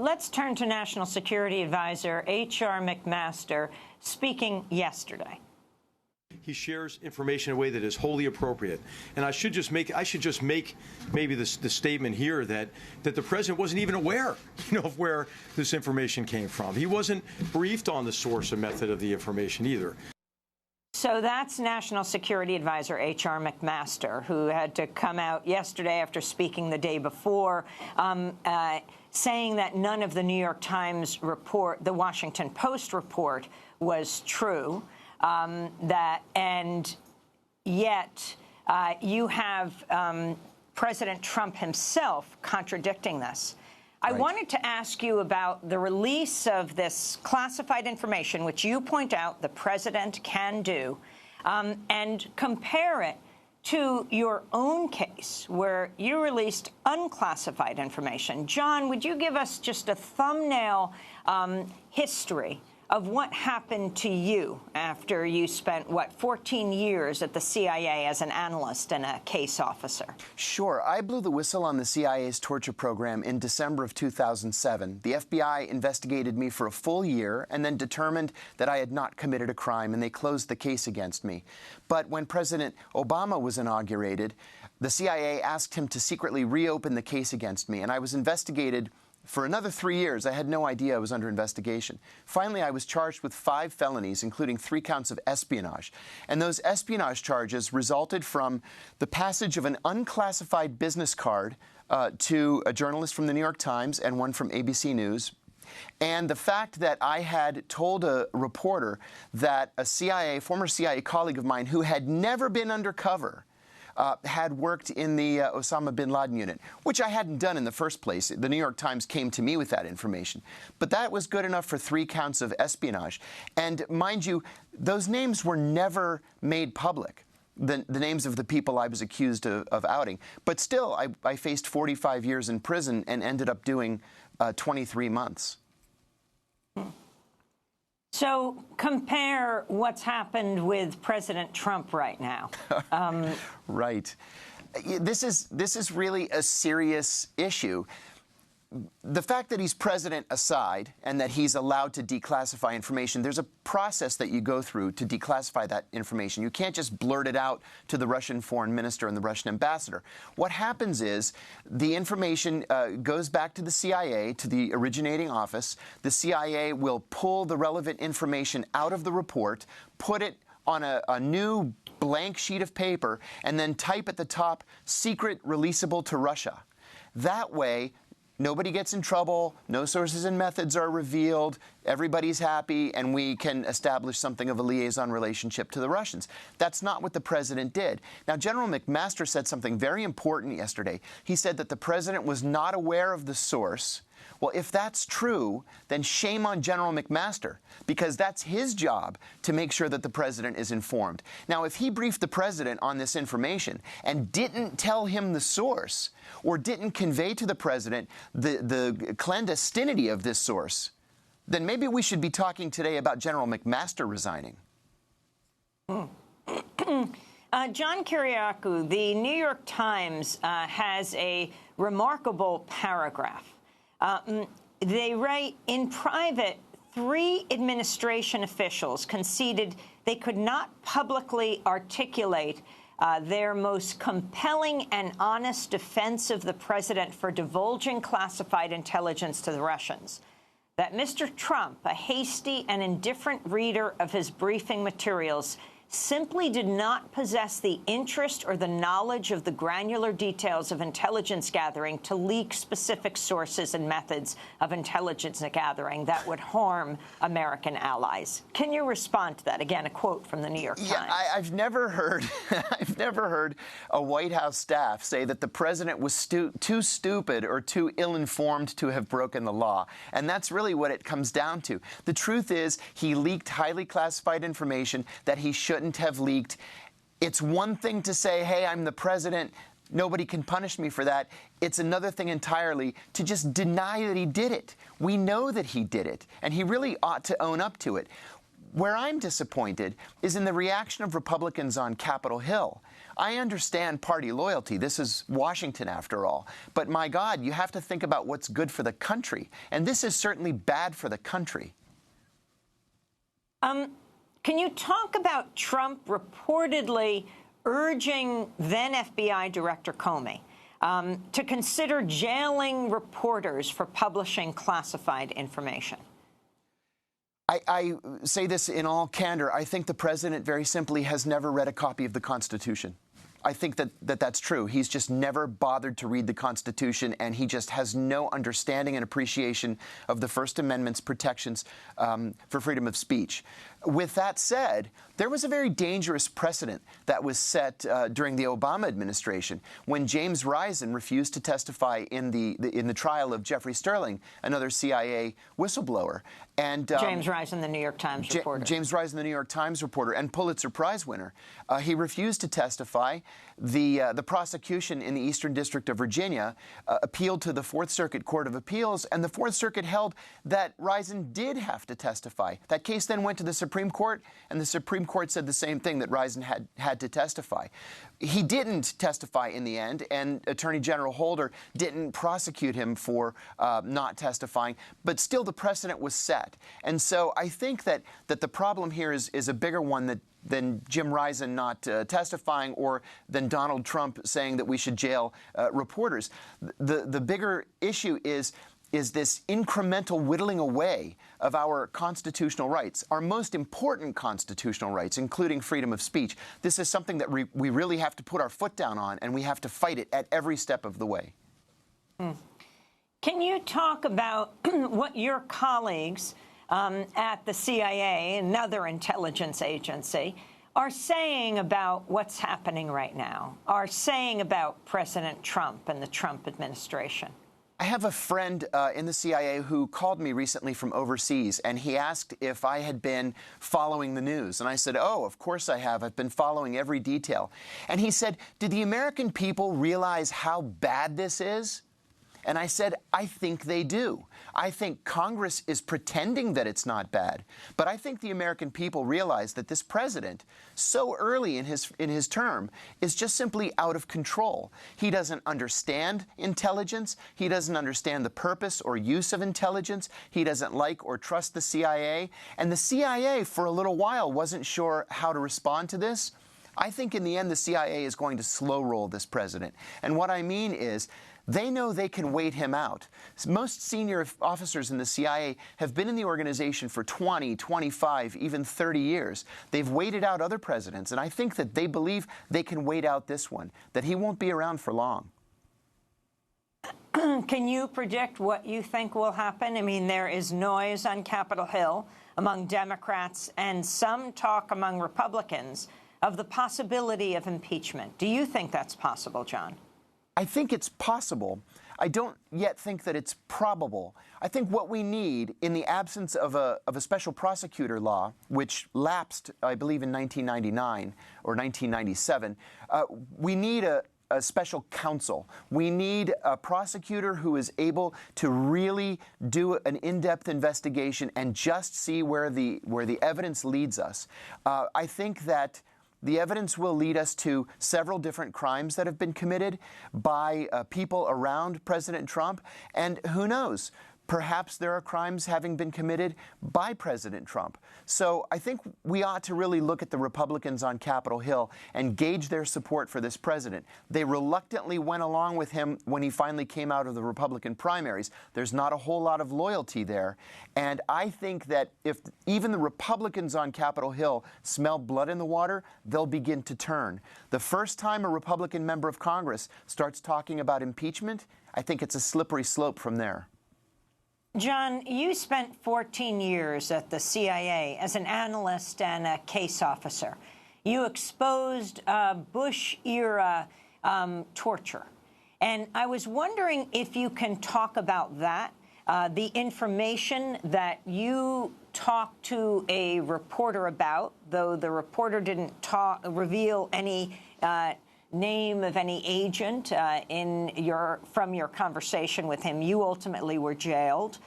Let's turn to National Security Advisor H.R. McMaster speaking yesterday. He shares information in a way that is wholly appropriate. And I should just make maybe the statement here that the president wasn't even aware, of where this information came from. He wasn't briefed on the source and method of the information either. So that's National Security Advisor H.R. McMaster, who had to come out yesterday after speaking the day before, saying that none of the New York Times report, the Washington Post report, was true. And yet you have President Trump himself contradicting this. I wanted to ask you about the release of this classified information, which you point out the president can do, and compare it to your own case, where you released unclassified information. John, would you give us just a thumbnail history of what happened to you after you spent, 14 years at the CIA as an analyst and a case officer? Sure. I blew the whistle on the CIA's torture program in December of 2007. The FBI investigated me for a full year and then determined that I had not committed a crime, and they closed the case against me. But when President Obama was inaugurated, the CIA asked him to secretly reopen the case against me, and I was investigated for another 3 years. I had no idea I was under investigation. Finally, I was charged with 5 felonies, including 3 counts of espionage. And those espionage charges resulted from the passage of an unclassified business card to a journalist from the New York Times and one from ABC News, and the fact that I had told a reporter that a former CIA colleague of mine who had never been undercover had worked in the Osama bin Laden unit, which I hadn't done in the first place. The New York Times came to me with that information. But that was good enough for 3 counts of espionage. And mind you, those names were never made public, the names of the people I was accused of outing. But still, I faced 45 years in prison and ended up doing 23 months. So compare what's happened with President Trump right now. Right. This is really a serious issue. The fact that he's president aside and that he's allowed to declassify information, there's a process that you go through to declassify that information. You can't just blurt it out to the Russian foreign minister and the Russian ambassador. What happens is the information goes back to the CIA, to the originating office. The CIA will pull the relevant information out of the report, put it on a new blank sheet of paper, and then type at the top, "Secret releasable to Russia." That way, nobody gets in trouble, no sources and methods are revealed, everybody's happy, and we can establish something of a liaison relationship to the Russians. That's not what the president did. Now, General McMaster said something very important yesterday. He said that the president was not aware of the source. Well, if that's true, then shame on General McMaster, because that's his job to make sure that the president is informed. Now, if he briefed the president on this information and didn't tell him the source or didn't convey to the president the clandestinity of this source, then maybe we should be talking today about General McMaster resigning. John Kiriakou, the New York Times has a remarkable paragraph. They write, in private, 3 administration officials conceded they could not publicly articulate their most compelling and honest defense of the president for divulging classified intelligence to the Russians. That Mr. Trump, a hasty and indifferent reader of his briefing materials, simply did not possess the interest or the knowledge of the granular details of intelligence gathering to leak specific sources and methods of intelligence gathering that would harm American allies. Can you respond to that? Again, a quote from the New York Times. Yeah, I've never heard a White House staff say that the president was too stupid or too ill-informed to have broken the law. And that's really what it comes down to. The truth is, he leaked highly classified information that he shouldn't have leaked. It's one thing to say, hey, I'm the president, nobody can punish me for that. It's another thing entirely to just deny that he did it. We know that he did it, and he really ought to own up to it. Where I'm disappointed is in the reaction of Republicans on Capitol Hill. I understand party loyalty. This is Washington, after all. But my God, you have to think about what's good for the country. And this is certainly bad for the country. Can you talk about Trump reportedly urging then FBI Director Comey to consider jailing reporters for publishing classified information? I say this in all candor. I think the president very simply has never read a copy of the Constitution. I think that's true. He's just never bothered to read the Constitution, and he just has no understanding and appreciation of the First Amendment's protections for freedom of speech. With that said, there was a very dangerous precedent that was set during the Obama administration when James Risen refused to testify in the trial of Jeffrey Sterling, another CIA whistleblower. And James Risen, the New York Times reporter. James Risen, the New York Times reporter and Pulitzer Prize winner. He refused to testify. The prosecution in the Eastern District of Virginia appealed to the Fourth Circuit Court of Appeals, and the Fourth Circuit held that Risen did have to testify. That case then went to the Supreme Court, and the Supreme Court said the same thing, that Risen had to testify. He didn't testify in the end, and Attorney General Holder didn't prosecute him for not testifying, but still the precedent was set. And so I think that the problem here is a bigger one than Jim Risen not testifying, or than Donald Trump saying that we should jail reporters. The bigger issue is this incremental whittling away of our constitutional rights, our most important constitutional rights, including freedom of speech. This is something that we really have to put our foot down on, and we have to fight it at every step of the way. Can you talk about what your colleagues at the CIA, another intelligence agency, are saying about what's happening right now, are saying about President Trump and the Trump administration? I have a friend in the CIA who called me recently from overseas, and he asked if I had been following the news. And I said, oh, of course I have. I've been following every detail. And he said, did the American people realize how bad this is? And I said, I think they do. I think Congress is pretending that it's not bad. But I think the American people realize that this president, so early in his term, is just simply out of control. He doesn't understand intelligence. He doesn't understand the purpose or use of intelligence. He doesn't like or trust the CIA. And the CIA, for a little while, wasn't sure how to respond to this. I think in the end, the CIA is going to slow roll this president. And what I mean is, they know they can wait him out. Most senior officers in the CIA have been in the organization for 20, 25, even 30 years. They've waited out other presidents, and I think that they believe they can wait out this one, that he won't be around for long. Can you predict what you think will happen? I mean, there is noise on Capitol Hill among Democrats and some talk among Republicans of the possibility of impeachment. Do you think that's possible, John? I think it's possible. I don't yet think that it's probable. I think what we need, in the absence of a special prosecutor law, which lapsed, I believe, in 1999 or 1997, we need a special counsel. We need a prosecutor who is able to really do an in-depth investigation and just see where the evidence leads us. I think that the evidence will lead us to several different crimes that have been committed by people around President Trump. And who knows? Perhaps there are crimes having been committed by President Trump. So I think we ought to really look at the Republicans on Capitol Hill and gauge their support for this president. They reluctantly went along with him when he finally came out of the Republican primaries. There's not a whole lot of loyalty there. And I think that if even the Republicans on Capitol Hill smell blood in the water, they'll begin to turn. The first time a Republican member of Congress starts talking about impeachment, I think it's a slippery slope from there. John, you spent 14 years at the CIA as an analyst and a case officer. You exposed Bush-era torture. And I was wondering if you can talk about that, the information that you talked to a reporter about, though the reporter didn't reveal any name of any agent from your conversation with him. You ultimately were jailed.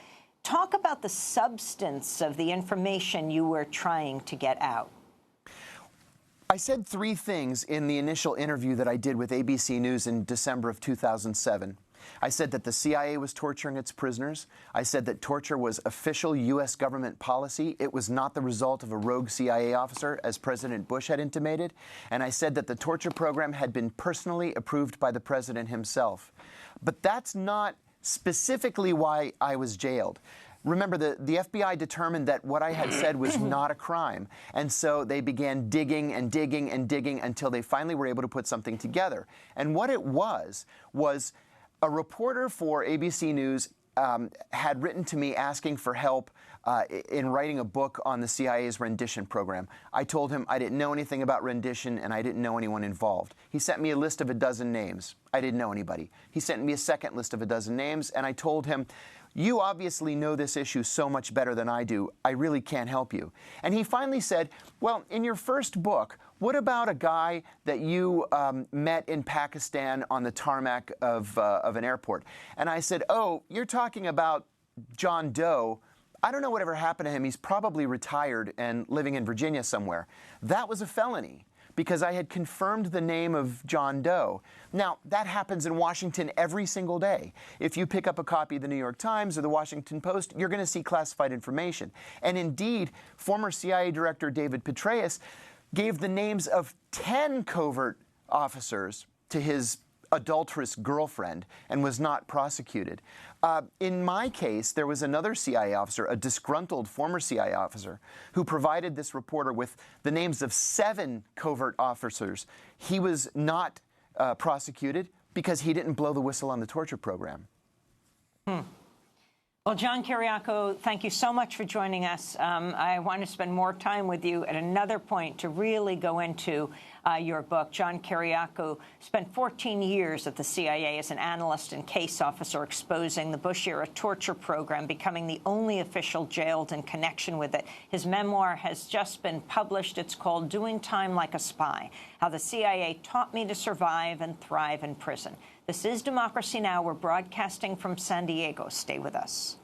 Talk about the substance of the information you were trying to get out. I said three things in the initial interview that I did with ABC News in December of 2007. I said that the CIA was torturing its prisoners. I said that torture was official U.S. government policy. It was not the result of a rogue CIA officer, as President Bush had intimated. And I said that the torture program had been personally approved by the president himself. But that's not specifically why I was jailed. Remember, the FBI determined that what I had said was not a crime. And so they began digging and digging and digging until they finally were able to put something together. And what it was a reporter for ABC News had written to me asking for help in writing a book on the CIA's rendition program. I told him I didn't know anything about rendition and I didn't know anyone involved. He sent me a list of a dozen names. I didn't know anybody. He sent me a second list of a dozen names, and I told him, you obviously know this issue so much better than I do. I really can't help you. And he finally said, well, in your first book, what about a guy that you met in Pakistan on the tarmac of an airport? And I said, oh, you're talking about John Doe. I don't know whatever happened to him. He's probably retired and living in Virginia somewhere. That was a felony, because I had confirmed the name of John Doe. Now, that happens in Washington every single day. If you pick up a copy of the New York Times or the Washington Post, you're going to see classified information. And indeed, former CIA Director David Petraeus gave the names of 10 covert officers to his adulterous girlfriend and was not prosecuted. In my case, there was another CIA officer, a disgruntled former CIA officer, who provided this reporter with the names of 7 covert officers. He was not prosecuted because he didn't blow the whistle on the torture program. Well, John Kiriakou, thank you so much for joining us. I want to spend more time with you at another point to really go into your book. John Kiriakou spent 14 years at the CIA as an analyst and case officer, exposing the Bush-era torture program, becoming the only official jailed in connection with it. His memoir has just been published. It's called Doing Time Like a Spy: How the CIA Taught Me to Survive and Thrive in Prison. This is Democracy Now! We're broadcasting from San Diego. Stay with us.